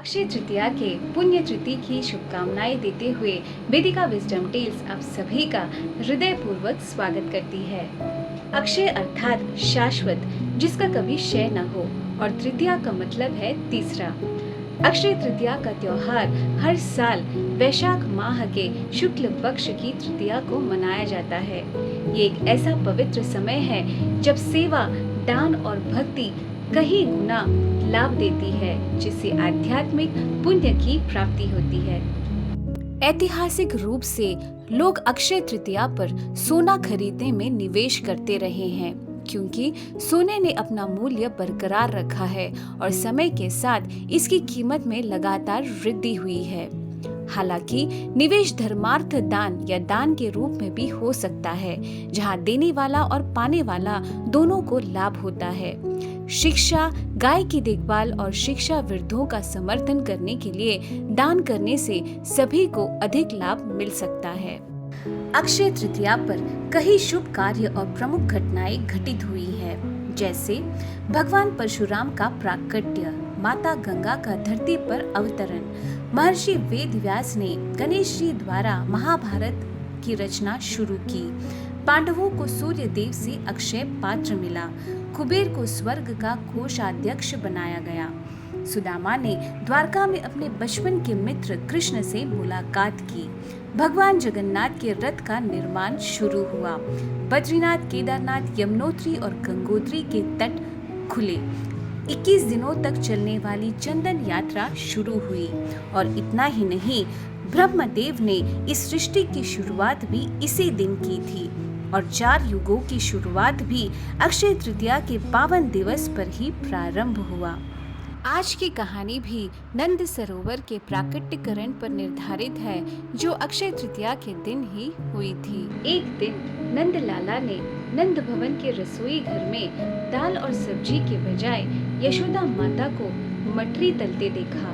अक्षय तृतीया के पुण्य तिथि की शुभकामनाएं देते हुए वेदिका विजडम टेल्स आप सभी का हृदय पूर्वक स्वागत करती है। अक्षय अर्थात शाश्वत, जिसका कभी क्षय न हो, और तृतीया का मतलब है तीसरा। अक्षय तृतीया का त्योहार हर साल वैशाख माह के शुक्ल पक्ष की तृतीया को मनाया जाता है। ये एक ऐसा पवित्र समय है जब सेवा, दान और भक्ति कहीं गुना लाभ देती है, जिससे आध्यात्मिक पुण्य की प्राप्ति होती है। ऐतिहासिक रूप से लोग अक्षय तृतीया पर सोना खरीदने में निवेश करते रहे हैं, क्योंकि सोने ने अपना मूल्य बरकरार रखा है और समय के साथ इसकी कीमत में लगातार वृद्धि हुई है। हालांकि निवेश धर्मार्थ दान या दान के रूप में भी हो सकता है, जहां देने वाला और पाने वाला दोनों को लाभ होता है। शिक्षा, गाय की देखभाल और शिक्षा वृद्धों का समर्थन करने के लिए दान करने से सभी को अधिक लाभ मिल सकता है। अक्षय तृतीया पर कई शुभ कार्य और प्रमुख घटनाएं घटित हुई है, जैसे भगवान परशुराम का प्राकट्य, माता गंगा का धरती पर अवतरण, महर्षि वेद व्यास ने गणेश जी द्वारा महाभारत की रचना शुरू की, पांडवों को सूर्य देव से अक्षय पात्र मिला, कुबेर को स्वर्ग का कोषाध्यक्ष बनाया गया, सुदामा ने द्वारका में अपने बचपन के मित्र कृष्ण से मुलाकात की, भगवान जगन्नाथ के रथ का निर्माण शुरू हुआ, बद्रीनाथ, केदारनाथ, यमुनोत्री और गंगोत्री के तट खुले, 21 दिनों तक चलने वाली चंदन यात्रा शुरू हुई, और इतना ही नहीं, ब्रह्मदेव ने इस सृष्टि की शुरुआत भी इसी दिन की थी, और 4 युगों की शुरुआत भी अक्षय तृतीया के पावन दिवस पर ही प्रारंभ हुआ। आज की कहानी भी नंद सरोवर के प्राकट्यकरण पर निर्धारित है, जो अक्षय तृतीया के दिन ही हुई थी। एक दिन नंद लाला ने नंद भवन के रसोई घर में दाल और सब्जी के बजाय यशोदा माता को मटरी तलते देखा।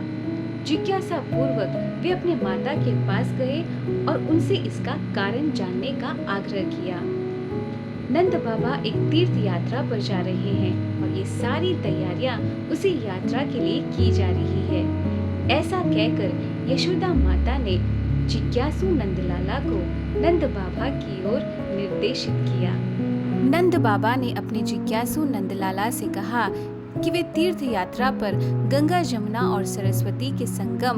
जिज्ञासा पूर्वक वे अपने माता के पास गए और उनसे इसका कारण जानने का आग्रह किया। नंद बाबा एक तीर्थ यात्रा पर जा रहे हैं और ये सारी तैयारियां उसी यात्रा के लिए की जा रही है। ऐसा कहकर यशोदा माता ने जिज्ञासु नंदलाला को नंद बाबा की ओर निर्देशित किया। नंद बाबा ने अपने जिज्ञासु नंदलाला से कहा कि वे तीर्थ यात्रा पर गंगा, जमुना और सरस्वती के संगम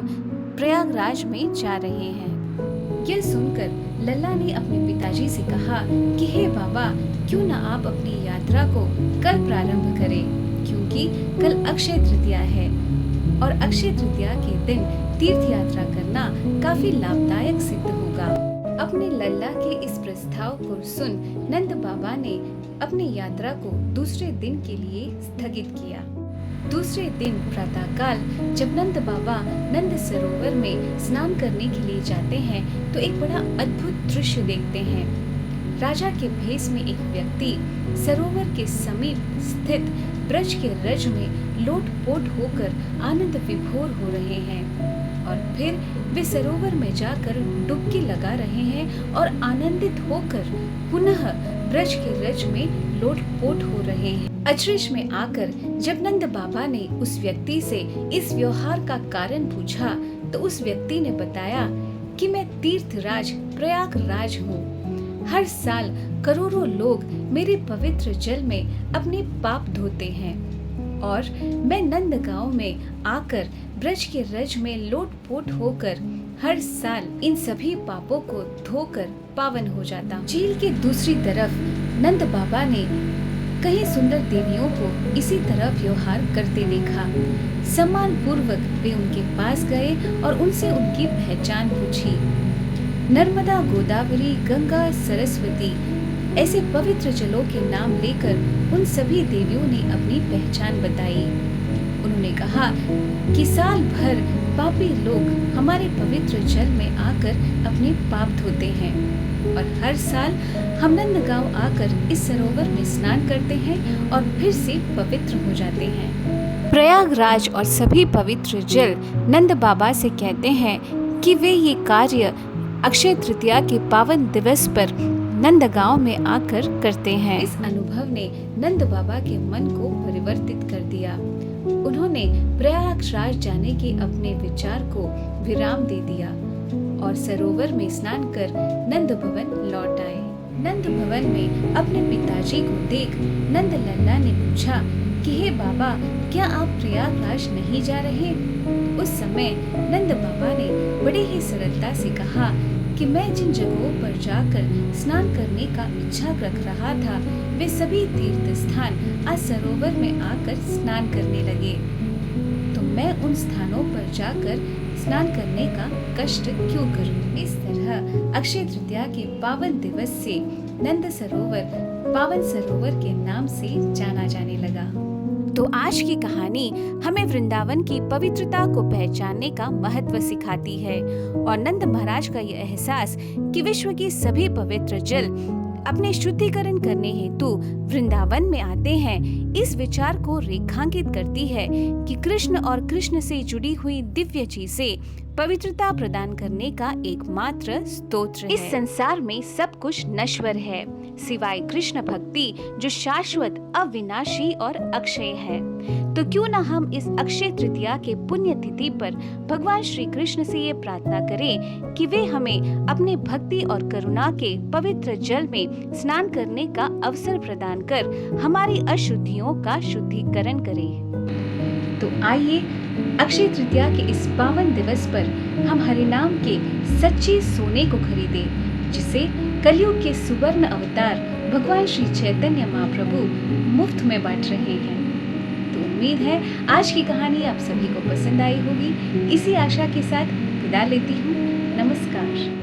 प्रयागराज में जा रहे हैं। यह सुनकर लल्ला ने अपने पिताजी से कहा कि हे बाबा, क्यों न आप अपनी यात्रा को कल प्रारंभ करें, क्योंकि कल अक्षय तृतीया है और अक्षय तृतीया के दिन तीर्थ यात्रा करना काफी लाभदायक सिद्ध होगा। अपने लल्ला के इस प्रस्ताव को सुन नंद बाबा ने अपनी यात्रा को दूसरे दिन के लिए स्थगित किया। दूसरे दिन प्रातःकाल जब नंद बाबा नंद सरोवर में स्नान करने के लिए जाते हैं तो एक बड़ा अद्भुत दृश्य देखते हैं। राजा के भेष में एक व्यक्ति सरोवर के समीप स्थित ब्रज के रज में लोटपोट होकर आनंद विभोर हो रहे हैं, और फिर वे सरोवर में जाकर डुबकी लगा रहे हैं और आनंदित होकर पुनः ब्रज के रज में लोटपोट हो रहे हैं। अचरज में आकर जब नंद बाबा ने उस व्यक्ति से इस व्यवहार का कारण पूछा तो उस व्यक्ति ने बताया कि मैं तीर्थराज प्रयागराज हूँ। हर साल करोड़ों लोग मेरे पवित्र जल में अपने पाप धोते हैं और मैं नंद गांव में आकर ब्रज के रज में लोटपोट होकर हर साल इन सभी पापों को धोकर पावन हो जाता हूँ। झील के दूसरी तरफ नंद बाबा ने कई सुंदर देवियों को इसी तरह व्यवहार करते देखा। सम्मान पूर्वक वे उनके पास गए और उनसे उनकी पहचान पूछी। नर्मदा, गोदावरी, गंगा, सरस्वती ऐसे पवित्र जलों के नाम लेकर उन सभी देवियों ने अपनी पहचान बताई। उन्होंने कहा कि साल भर पापी लोग हमारे पवित्र जल में आकर अपने पाप धोते हैं और हर साल हम नंदगांव आकर इस सरोवर में स्नान करते हैं और फिर से पवित्र हो जाते हैं। प्रयागराज और सभी पवित्र जल नंद बाबा से कहते हैं कि वे ये कार्य अक्षय तृतीया के पावन दिवस पर नंदगांव में आकर करते हैं। इस अनुभव ने नंद बाबा के मन को परिवर्तित कर दिया। उन्होंने प्रयागराज जाने के अपने विचार को विराम दे दिया और सरोवर में स्नान कर नंद भवन लौट आए। नंद भवन में अपने पिताजी को देख नंद लल्ला ने पूछा कि हे बाबा, क्या आप प्रयागराज नहीं जा रहे? उस समय नंद बाबा ने बड़े ही सरलता से कहा कि मैं जिन जगहों पर जाकर स्नान करने का इच्छा रख रहा था, वे सभी तीर्थ स्थान आज सरोवर में आकर स्नान करने लगे, तो मैं उन स्थानों पर जाकर स्नान करने का कष्ट क्यों करूं? इस तरह अक्षय तृतीया के पावन दिवस से नंद सरोवर पावन सरोवर के नाम से जाना जाने लगा। तो आज की कहानी हमें वृंदावन की पवित्रता को पहचानने का महत्व सिखाती है और नंद महाराज का यह एहसास कि विश्व की सभी पवित्र जल अपने शुद्धिकरण करने हेतु वृंदावन में आते हैं, इस विचार को रेखांकित करती है कि कृष्ण और कृष्ण से जुड़ी हुई दिव्य चीजें पवित्रता प्रदान करने का एकमात्र स्तोत्र है। इस संसार में सब कुछ नश्वर है सिवाय कृष्ण भक्ति, जो शाश्वत, अविनाशी और अक्षय है। तो क्यों न हम इस अक्षय तृतीया के पुण्य तिथि पर भगवान श्री कृष्ण से ये प्रार्थना करें कि वे हमें अपने भक्ति और करुणा के पवित्र जल में स्नान करने का अवसर प्रदान कर हमारी अशुद्धियों का शुद्धिकरण करें। तो आइए अक्षय तृतीया के इस पावन दिवस पर हम हरिनाम के सच्चे सोने को खरीदें, जिसे कलयुग के सुवर्ण अवतार भगवान श्री चैतन्य महाप्रभु मुफ्त में बांट रहे हैं। तो उम्मीद है आज की कहानी आप सभी को पसंद आई होगी। इसी आशा के साथ विदा लेती हूँ। नमस्कार।